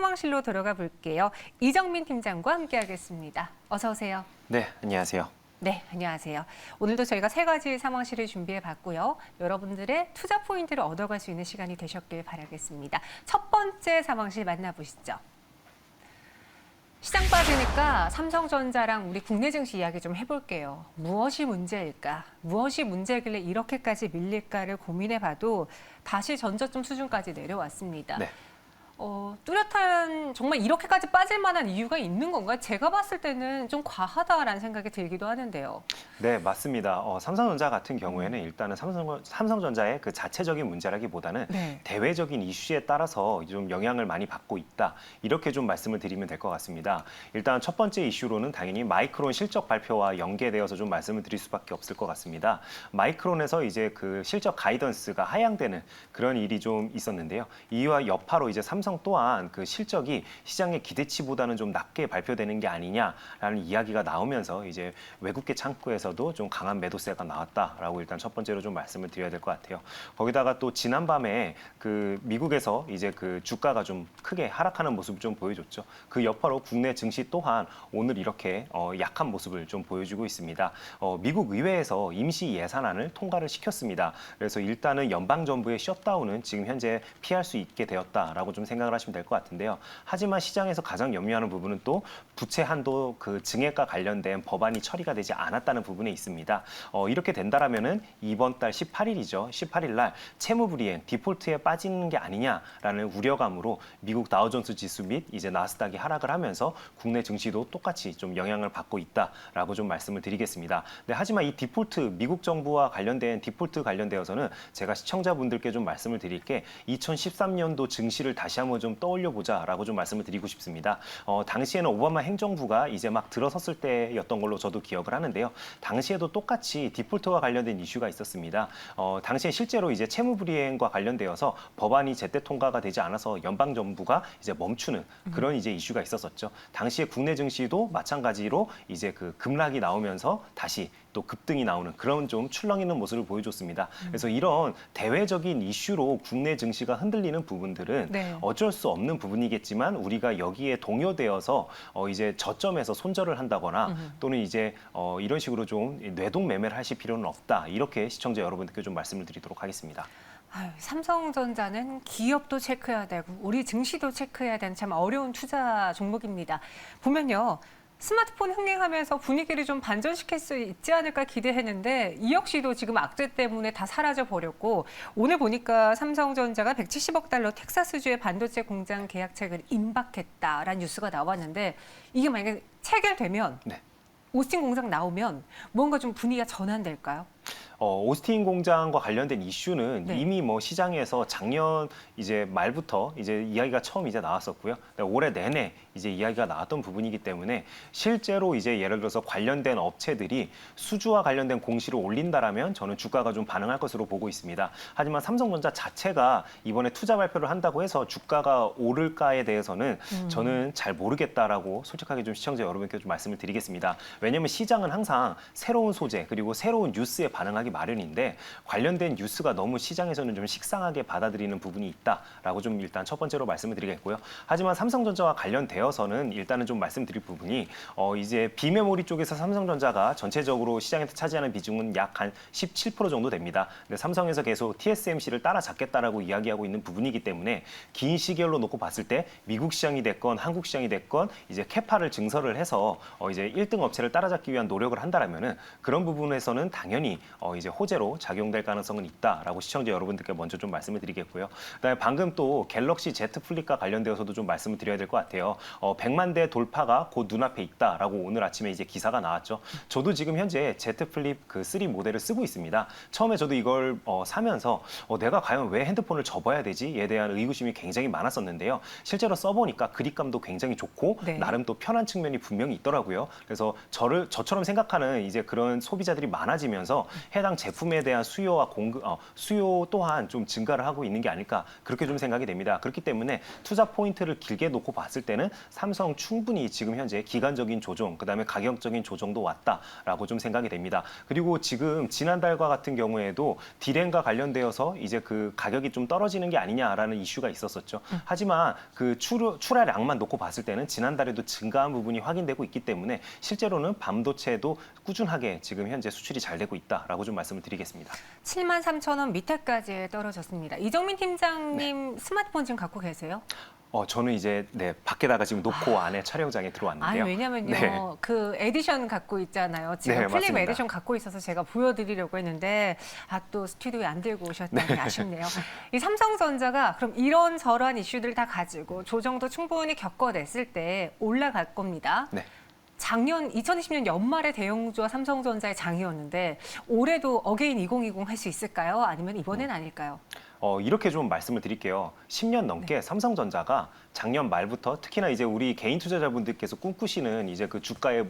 사망실로 들어가 볼게요. 이정민 팀장과 함께하겠습니다. 어서 오세요. 네, 안녕하세요. 네, 안녕하세요. 오늘도 저희가 세 가지 사망실을 준비해 봤고요. 여러분들의 투자 포인트를 얻어갈 수 있는 시간이 되셨길 바라겠습니다. 첫 번째 사망실 만나보시죠. 시장 빠지니까 삼성전자랑 우리 국내 증시 이야기 좀 해볼게요. 무엇이 문제일까? 무엇이 문제길래 이렇게까지 밀릴까를 고민해봐도 다시 전저점 수준까지 내려왔습니다. 네. 뚜렷한 정말 이렇게까지 빠질 만한 이유가 있는 건가? 제가 봤을 때는 좀 과하다라는 생각이 들기도 하는데요. 네, 맞습니다. 삼성전자 같은 경우에는 일단은 삼성전자의 그 자체적인 문제라기보다는 네. 대외적인 이슈에 따라서 좀 영향을 많이 받고 있다. 이렇게 좀 말씀을 드리면 될 것 같습니다. 일단 첫 번째 이슈로는 당연히 마이크론 실적 발표와 연계되어서 좀 말씀을 드릴 수밖에 없을 것 같습니다. 마이크론에서 이제 그 실적 가이던스가 하향되는 그런 일이 좀 있었는데요. 이와 여파로 이제 삼성 또한 그 실적이 시장의 기대치보다는 좀 낮게 발표되는 게 아니냐라는 이야기가 나오면서 이제 외국계 창구에서도 좀 강한 매도세가 나왔다라고 일단 첫 번째로 좀 말씀을 드려야 될 것 같아요. 거기다가 또 지난밤에 그 미국에서 이제 그 주가가 좀 크게 하락하는 모습을 좀 보여줬죠. 그 여파로 국내 증시 또한 오늘 이렇게 약한 모습을 좀 보여주고 있습니다. 미국 의회에서 임시 예산안을 통과를 시켰습니다. 그래서 일단은 연방정부의 셧다운은 지금 현재 피할 수 있게 되었다라고 좀 생각을 하시면 될 것 같은데요. 하지만 시장에서 가장 염려하는 부분은 또 부채 한도 그 증액과 관련된 법안이 처리가 되지 않았다는 부분에 있습니다. 이렇게 된다라면은 이번 달 18일이죠. 18일 날 채무불이행 디폴트에 빠지는 게 아니냐라는 우려감으로 미국 다우존스 지수 및 이제 나스닥이 하락을 하면서 국내 증시도 똑같이 좀 영향을 받고 있다라고 좀 말씀을 드리겠습니다. 네, 하지만 이 디폴트 미국 정부와 관련된 디폴트 관련되어서는 제가 시청자분들께 좀 말씀을 드릴 게 2013년도 증시를 다시 한번 좀 떠올려 보자라고 좀 말씀을 드리고 싶습니다. 당시에는 오바마 행정부가 이제 막 들어섰을 때였던 걸로 저도 기억을 하는데요. 당시에도 똑같이 디폴트와 관련된 이슈가 있었습니다. 당시에 실제로 이제 채무불이행과 관련되어서 법안이 제때 통과가 되지 않아서 연방 정부가 이제 멈추는 그런 이제 이슈가 있었었죠. 당시에 국내 증시도 마찬가지로 이제 그 급락이 나오면서 다시 또 급등이 나오는 그런 좀 출렁 있는 모습을 보여줬습니다. 그래서 이런 대외적인 이슈로 국내 증시가 흔들리는 부분들은 네. 어쩔 수 없는 부분이겠지만 우리가 여기에 동요되어서 이제 저점에서 손절을 한다거나 또는 이제 이런 식으로 좀 뇌동 매매를 하실 필요는 없다. 이렇게 시청자 여러분들께 좀 말씀을 드리도록 하겠습니다. 삼성전자는 기업도 체크해야 되고 우리 증시도 체크해야 되는 참 어려운 투자 종목입니다. 보면요. 스마트폰 흥행하면서 분위기를 좀 반전시킬 수 있지 않을까 기대했는데 이 역시도 지금 악재 때문에 다 사라져 버렸고 오늘 보니까 삼성전자가 170억 달러 텍사스주의 반도체 공장 계약책을 임박했다라는 뉴스가 나왔는데 이게 만약에 체결되면 네. 오스틴 공장 나오면 뭔가 좀 분위기가 전환될까요? 오스틴 공장과 관련된 이슈는 네. 이미 뭐 시장에서 작년 이제 말부터 이제 이야기가 처음 이제 나왔었고요. 올해 내내 이제 이야기가 나왔던 부분이기 때문에 실제로 이제 예를 들어서 관련된 업체들이 수주와 관련된 공시를 올린다라면 저는 주가가 좀 반응할 것으로 보고 있습니다. 하지만 삼성전자 자체가 이번에 투자 발표를 한다고 해서 주가가 오를까에 대해서는 저는 잘 모르겠다라고 솔직하게 좀 시청자 여러분께 좀 말씀을 드리겠습니다. 왜냐하면 시장은 항상 새로운 소재 그리고 새로운 뉴스에 반응하기 마련인데 관련된 뉴스가 너무 시장에서는 좀 식상하게 받아들이는 부분이 있다라고 좀 일단 첫 번째로 말씀을 드리겠고요. 하지만 삼성전자와 관련되어서는 일단은 좀 말씀드릴 부분이 이제 비메모리 쪽에서 삼성전자가 전체적으로 시장에서 차지하는 비중은 약 한 17% 정도 됩니다. 근데 삼성에서 계속 TSMC를 따라잡겠다라고 이야기하고 있는 부분이기 때문에 긴 시계로 놓고 봤을 때 미국 시장이 됐건 한국 시장이 됐건 이제 캐파를 증설을 해서 이제 1등 업체를 따라잡기 위한 노력을 한다라면은 그런 부분에서는 당연히 이제 호재로 작용될 가능성은 있다라고 시청자 여러분들께 먼저 좀 말씀을 드리겠고요. 그다음에 방금 또 갤럭시 Z 플립과 관련되어서도 좀 말씀을 드려야 될 것 같아요. 100만 대 돌파가 곧 눈앞에 있다라고 오늘 아침에 이제 기사가 나왔죠. 저도 지금 현재 Z 플립 그 3 모델을 쓰고 있습니다. 처음에 저도 이걸 사면서 내가 과연 왜 핸드폰을 접어야 되지에 대한 의구심이 굉장히 많았었는데요. 실제로 써보니까 그립감도 굉장히 좋고 네. 나름 또 편한 측면이 분명히 있더라고요. 그래서 저처럼 생각하는 이제 그런 소비자들이 많아지면서 해당 제품에 대한 수요와 수요 또한 좀 증가를 하고 있는 게 아닐까 그렇게 좀 생각이 됩니다. 그렇기 때문에 투자 포인트를 길게 놓고 봤을 때는 삼성 충분히 지금 현재 기간적인 조정, 그다음에 가격적인 조정도 왔다라고 좀 생각이 됩니다. 그리고 지금 지난달과 같은 경우에도 디램과 관련되어서 이제 그 가격이 좀 떨어지는 게 아니냐라는 이슈가 있었었죠. 하지만 그 출하량만 놓고 봤을 때는 지난달에도 증가한 부분이 확인되고 있기 때문에 실제로는 반도체도 꾸준하게 지금 현재 수출이 잘 되고 있다라고 좀 말씀을 드리겠습니다. 73,000원 밑에까지 떨어졌습니다. 이정민 팀장님 스마트폰 지금 갖고 계세요? 저는 이제 밖에다가 지금 놓고 안에 촬영장에 들어왔는데요. 왜냐면요. 네. 그 에디션 갖고 있잖아요. 지금 네, 플립 맞습니다. 에디션 갖고 있어서 제가 보여드리려고 했는데 또 스튜디오에 안 들고 오셨다니 아쉽네요. 이 삼성전자가 그럼 이런 저러한 이슈들을 다 가지고 조정도 충분히 겪어냈을 때 올라갈 겁니다. 네. 작년 2020년 연말에 대형주와 삼성전자의 장이었는데 올해도 어게인 2020 할 수 있을까요? 아니면 이번엔 아닐까요? 이렇게 좀 말씀을 드릴게요. 10년 넘게 삼성전자가 작년 말부터 특히나 이제 우리 개인 투자자분들께서 꿈꾸시는 이제 그 주가의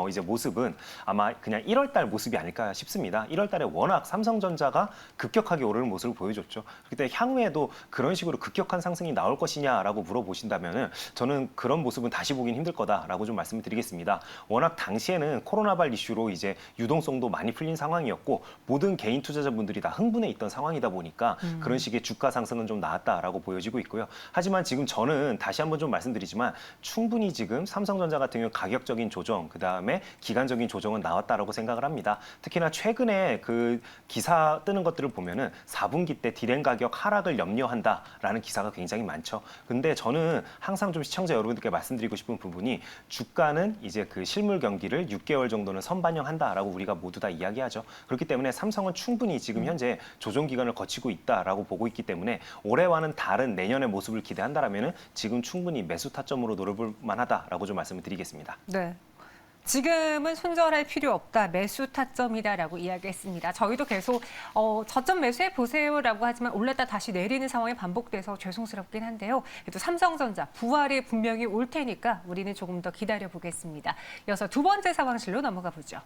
이제 모습은 아마 그냥 1월 달 모습이 아닐까 싶습니다. 1월 달에 워낙 삼성전자가 급격하게 오르는 모습을 보여줬죠. 그렇기 때문에 향후에도 그런 식으로 급격한 상승이 나올 것이냐라고 물어보신다면은 저는 그런 모습은 다시 보긴 힘들 거다라고 좀 말씀을 드리겠습니다. 워낙 당시에는 코로나발 이슈로 이제 유동성도 많이 풀린 상황이었고 모든 개인 투자자분들이 다 흥분해 있던 상황이다 보니까 그런 식의 주가 상승은 좀 나왔다라고 보여지고 있고요. 하지만 지금 저는 다시 한번 좀 말씀드리지만 충분히 지금 삼성전자 같은 경우 가격적인 조정, 그다음에 기간적인 조정은 나왔다라고 생각을 합니다. 특히나 최근에 그 기사 뜨는 것들을 보면은 4분기 때 디램 가격 하락을 염려한다라는 기사가 굉장히 많죠. 근데 저는 항상 좀 시청자 여러분들께 말씀드리고 싶은 부분이 주가는 이제 그 실물 경기를 6개월 정도는 선반영한다라고 우리가 모두 다 이야기하죠. 그렇기 때문에 삼성은 충분히 지금 현재 조정 기간을 거치고 있다라고 보고 있기 때문에 올해와는 다른 내년의 모습을 기대한다라면은 지금 충분히 매수 타점으로 노려볼 만하다라고 좀 말씀을 드리겠습니다. 네. 지금은 손절할 필요 없다, 매수 타점이다라고 이야기했습니다. 저희도 계속 저점 매수해 보세요라고 하지만 올랐다 다시 내리는 상황이 반복돼서 죄송스럽긴 한데요. 그래도 삼성전자 부활이 분명히 올 테니까 우리는 조금 더 기다려 보겠습니다. 이어서 두 번째 상황실로 넘어가 보죠.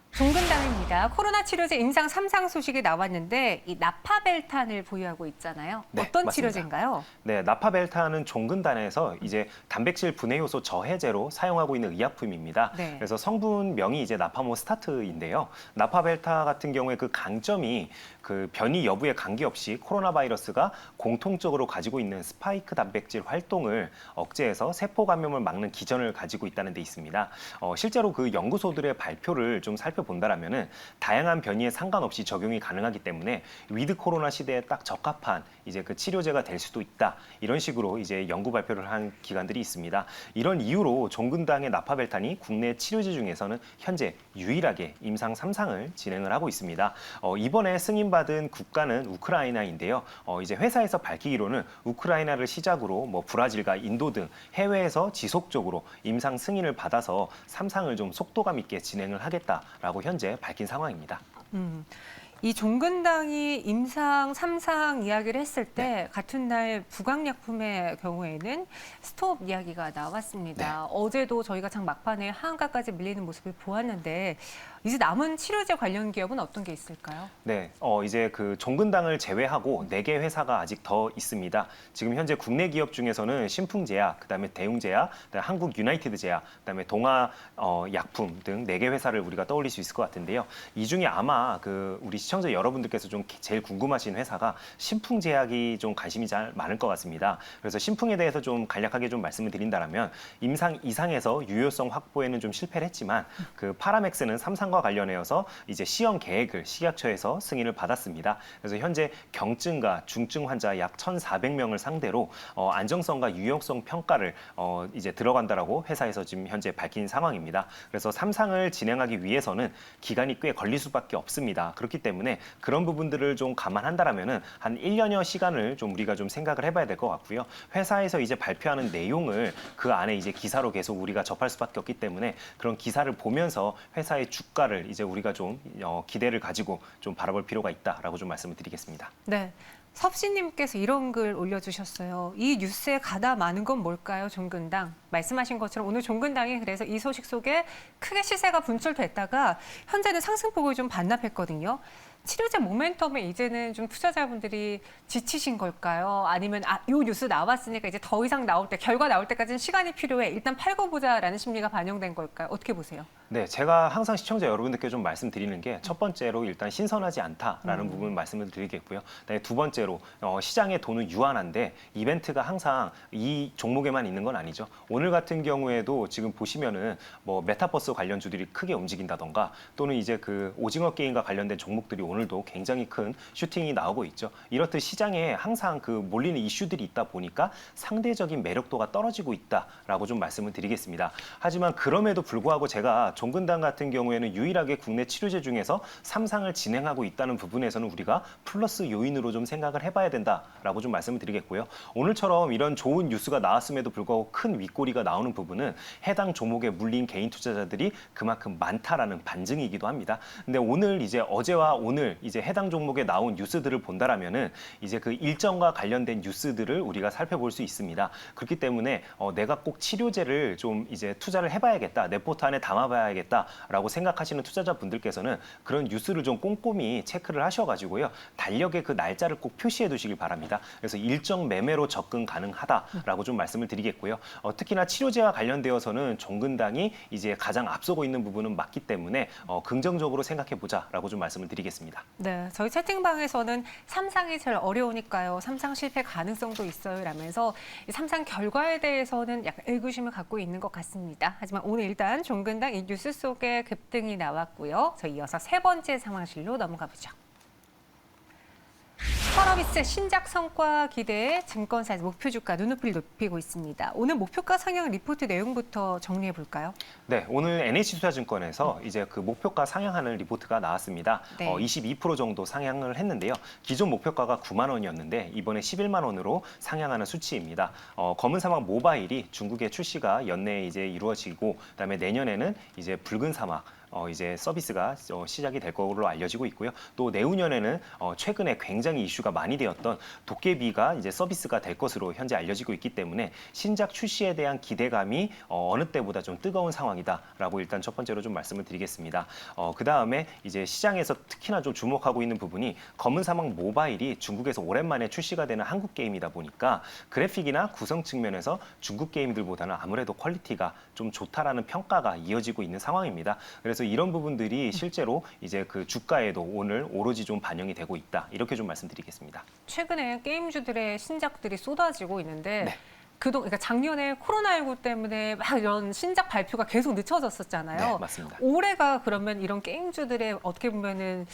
종근당입니다. 코로나 치료제 임상 3상 소식이 나왔는데 이 나파벨탄을 보유하고 있잖아요. 네, 어떤 맞습니다. 치료제인가요? 네, 나파벨타는 종근단에서 이제 단백질 분해 요소 저해제로 사용하고 있는 의약품입니다. 네. 그래서 성분명이 이제 나파모스타트인데요. 나파벨타 같은 경우에 그 강점이 그 변이 여부에 관계없이 코로나 바이러스가 공통적으로 가지고 있는 스파이크 단백질 활동을 억제해서 세포 감염을 막는 기전을 가지고 있다는 데 있습니다. 실제로 그 연구소들의 발표를 좀 살펴본다라면은 다양한 변이에 상관없이 적용이 가능하기 때문에 위드 코로나 시대에 딱 적합한 이제 그 치료제가 될 수도 있다. 이런 식으로 이제 연구 발표를 한 기관들이 있습니다. 이런 이유로 종근당의 나파벨탄이 국내 치료제 중에서는 현재 유일하게 임상 3상을 진행을 하고 있습니다. 이번에 승인받은 국가는 우크라이나인데요. 이제 회사에서 밝히기로는 우크라이나를 시작으로 뭐 브라질과 인도 등 해외에서 지속적으로 임상 승인을 받아서 3상을 좀 속도감 있게 진행을 하겠다라고 현재 밝힌 상황입니다. 이 종근당이 임상 3상 이야기를 했을 때 같은 날 부강약품의 경우에는 스톱 이야기가 나왔습니다. 어제도 저희가 장 막판에 하한가까지 밀리는 모습을 보았는데 이제 남은 치료제 관련 기업은 어떤 게 있을까요? 네, 이제 그 종근당을 제외하고 4개 회사가 아직 더 있습니다. 지금 현재 국내 기업 중에서는 신풍제약, 그다음에 대웅제약, 그다음에 한국 유나이티드제약, 그다음에 동아약품 등 4개 회사를 우리가 떠올릴 수 있을 것 같은데요. 이 중에 아마 그 우리 시청자 여러분들께서 좀 제일 궁금하신 회사가 신풍제약이 좀 관심이 잘 많을 것 같습니다. 그래서 신풍에 대해서 좀 간략하게 좀 말씀을 드린다면 임상 2상에서 유효성 확보에는 좀 실패를 했지만 그 파라맥스는 3상과 관련해서 이제 시험 계획을 식약처에서 승인을 받았습니다. 그래서 현재 경증과 중증 환자 약 1,400명을 상대로 안정성과 유효성 평가를 이제 들어간다라고 회사에서 지금 현재 밝힌 상황입니다. 그래서 3상을 진행하기 위해서는 기간이 꽤 걸릴 수밖에 없습니다. 그렇기 때문에 그런 부분들을 좀 감안한다라면은 한 1년여 시간을 좀 우리가 좀 생각을 해봐야 될 것 같고요. 회사에서 이제 발표하는 내용을 그 안에 이제 기사로 계속 우리가 접할 수밖에 없기 때문에 그런 기사를 보면서 회사의 주가를 이제 우리가 좀 기대를 가지고 좀 바라볼 필요가 있다라고 좀 말씀을 드리겠습니다. 네. 섭씨님께서 이런 글 올려주셨어요. 이 뉴스에 가다 많은 건 뭘까요, 종근당? 말씀하신 것처럼 오늘 종근당이 그래서 이 소식 속에 크게 시세가 분출됐다가 현재는 상승폭을 좀 반납했거든요. 치료제 모멘텀에 이제는 좀 투자자분들이 지치신 걸까요? 아니면 요 뉴스 나왔으니까 이제 더 이상 나올 때, 결과 나올 때까지는 시간이 필요해. 일단 팔고 보자라는 심리가 반영된 걸까요? 어떻게 보세요? 네, 제가 항상 시청자 여러분들께 좀 말씀드리는 게 첫 번째로 일단 신선하지 않다라는 부분 말씀을 드리겠고요. 그다음에 두 번째로 시장의 돈은 유한한데 이벤트가 항상 이 종목에만 있는 건 아니죠. 오늘 같은 경우에도 지금 보시면은 뭐 메타버스 관련주들이 크게 움직인다던가 또는 이제 그 오징어 게임과 관련된 종목들이 오늘도 굉장히 큰 슈팅이 나오고 있죠. 이렇듯 시장에 항상 그 몰리는 이슈들이 있다 보니까 상대적인 매력도가 떨어지고 있다라고 좀 말씀을 드리겠습니다. 하지만 그럼에도 불구하고 제가 종근당 같은 경우에는 유일하게 국내 치료제 중에서 3상을 진행하고 있다는 부분에서는 우리가 플러스 요인으로 좀 생각을 해봐야 된다라고 좀 말씀을 드리겠고요. 오늘처럼 이런 좋은 뉴스가 나왔음에도 불구하고 큰 윗꼬리가 나오는 부분은 해당 종목에 물린 개인 투자자들이 그만큼 많다라는 반증이기도 합니다. 근데 오늘 이제 어제와 오늘 이제 해당 종목에 나온 뉴스들을 본다라면은 이제 그 일정과 관련된 뉴스들을 우리가 살펴볼 수 있습니다. 그렇기 때문에 내가 꼭 치료제를 좀 이제 투자를 해봐야겠다, 내 포트 안에 담아봐야겠다라고 생각하시는 투자자분들께서는 그런 뉴스를 좀 꼼꼼히 체크를 하셔가지고요. 달력에 그 날짜를 꼭 표시해 두시길 바랍니다. 그래서 일정 매매로 접근 가능하다라고 좀 말씀을 드리겠고요. 특히나 치료제와 관련되어서는 종근당이 이제 가장 앞서고 있는 부분은 맞기 때문에 긍정적으로 생각해 보자라고 좀 말씀을 드리겠습니다. 네, 저희 채팅방에서는 삼상이 제일 어려우니까요. 삼상 실패 가능성도 있어요. 라면서 이 삼상 결과에 대해서는 약간 의구심을 갖고 있는 것 같습니다. 하지만 오늘 일단 종근당 이 뉴스 속에 급등이 나왔고요. 저 이어서 세 번째 상황실로 넘어가 보죠. 펄어비스 신작 성과 기대에 증권사에서 목표 주가 눈높이를 높이고 있습니다. 오늘 목표가 상향 리포트 내용부터 정리해 볼까요? 네, 오늘 NH투자증권에서 이제 그 목표가 상향하는 리포트가 나왔습니다. 네. 22% 정도 상향을 했는데요. 기존 목표가가 9만 원이었는데 이번에 11만 원으로 상향하는 수치입니다. 검은 사막 모바일이 중국에 출시가 연내에 이제 이루어지고 그다음에 내년에는 이제 붉은 사막 이제 서비스가 시작이 될 것으로 알려지고 있고요. 또 내후년에는 최근에 굉장히 이슈가 많이 되었던 도깨비가 이제 서비스가 될 것으로 현재 알려지고 있기 때문에 신작 출시에 대한 기대감이 어느 때보다 좀 뜨거운 상황이다라고 일단 첫 번째로 좀 말씀을 드리겠습니다. 그 다음에 이제 시장에서 특히나 좀 주목하고 있는 부분이 검은 사막 모바일이 중국에서 오랜만에 출시가 되는 한국 게임이다 보니까 그래픽이나 구성 측면에서 중국 게임들보다는 아무래도 퀄리티가 좀 좋다라는 평가가 이어지고 있는 상황입니다. 그래서 이런 부분들이 실제로 이제 그 주가에도 오늘 오로지 좀 반영이 되고 있다. 이렇게 좀 말씀드리겠습니다. 최근에 게임주들의 신작들이 쏟아지고 있는데 네. 그러니까 작년에 코로나19 때문에 막 이런 신작 발표가 계속 늦춰졌었잖아요. 네, 맞습니다. 올해가 그러면 이런 게임주들의 어떻게 보면은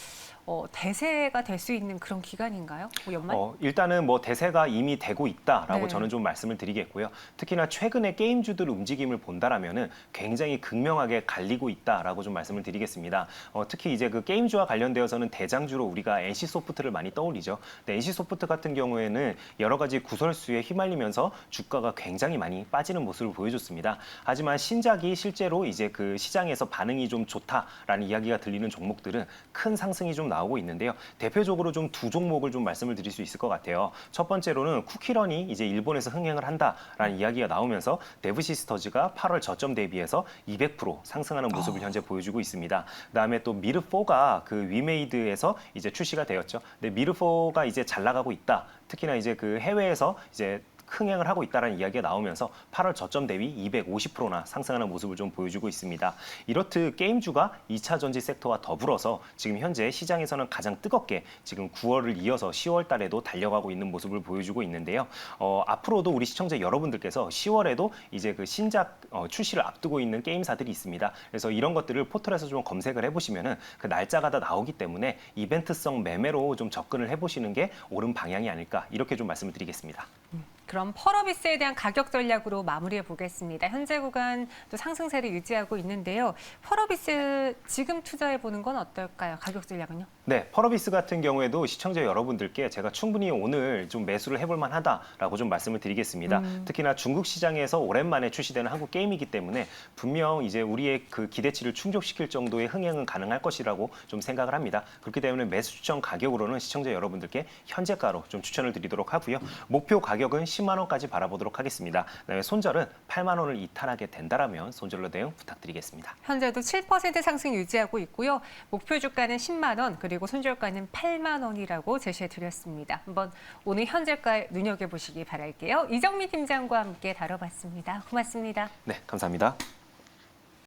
대세가 될 수 있는 그런 기간인가요? 연말? 일단은 뭐 대세가 이미 되고 있다라고 네. 저는 좀 말씀을 드리겠고요. 특히나 최근에 게임주들 움직임을 본다라면은 굉장히 극명하게 갈리고 있다라고 좀 말씀을 드리겠습니다. 특히 이제 그 게임주와 관련되어서는 대장주로 우리가 NC소프트를 많이 떠올리죠. 근데 NC소프트 같은 경우에는 여러 가지 구설수에 휘말리면서 주가가 굉장히 많이 빠지는 모습을 보여줬습니다. 하지만 신작이 실제로 이제 그 시장에서 반응이 좀 좋다라는 이야기가 들리는 종목들은 큰 상승이 좀 나오고 있는데요. 대표적으로 좀 두 종목을 좀 말씀을 드릴 수 있을 것 같아요. 첫 번째로는 쿠키런이 이제 일본에서 흥행을 한다라는 이야기가 나오면서 데브시스터즈가 8월 저점 대비해서 200% 상승하는 모습을 현재 보여주고 있습니다. 그다음에 또 미르4가 그 위메이드에서 이제 출시가 되었죠. 근데 미르4가 이제 잘 나가고 있다. 특히나 이제 그 해외에서 이제 흥행을 하고 있다는 이야기가 나오면서 8월 저점 대비 250%나 상승하는 모습을 좀 보여주고 있습니다. 이렇듯 게임주가 2차 전지 섹터와 더불어서 지금 현재 시장에서는 가장 뜨겁게 지금 9월을 이어서 10월 달에도 달려가고 있는 모습을 보여주고 있는데요. 앞으로도 우리 시청자 여러분들께서 10월에도 이제 그 신작 출시를 앞두고 있는 게임사들이 있습니다. 그래서 이런 것들을 포털에서 좀 검색을 해보시면은 그 날짜가 다 나오기 때문에 이벤트성 매매로 좀 접근을 해보시는 게 옳은 방향이 아닐까 이렇게 좀 말씀을 드리겠습니다. 그럼 펄어비스에 대한 가격 전략으로 마무리해 보겠습니다. 현재 구간 또 상승세를 유지하고 있는데요. 펄어비스 지금 투자해 보는 건 어떨까요? 가격 전략은요? 네, 펄어비스 같은 경우에도 시청자 여러분들께 제가 충분히 오늘 좀 매수를 해볼 만하다라고 좀 말씀을 드리겠습니다. 특히나 중국 시장에서 오랜만에 출시되는 한국 게임이기 때문에 분명 이제 우리의 그 기대치를 충족시킬 정도의 흥행은 가능할 것이라고 좀 생각을 합니다. 그렇기 때문에 매수 추천 가격으로는 시청자 여러분들께 현재가로 좀 추천을 드리도록 하고요. 목표 가격은 10만 원까지 바라보도록 하겠습니다. 그다음에 손절은 8만 원을 이탈하게 된다라면 손절로 대응 부탁드리겠습니다. 현재도 7% 상승 유지하고 있고요. 목표 주가는 10만 원, 그리고 손절가는 8만 원이라고 제시해 드렸습니다. 한번 오늘 현재가 눈여겨보시기 바랄게요. 이정미 팀장과 함께 다뤄봤습니다. 고맙습니다. 네, 감사합니다.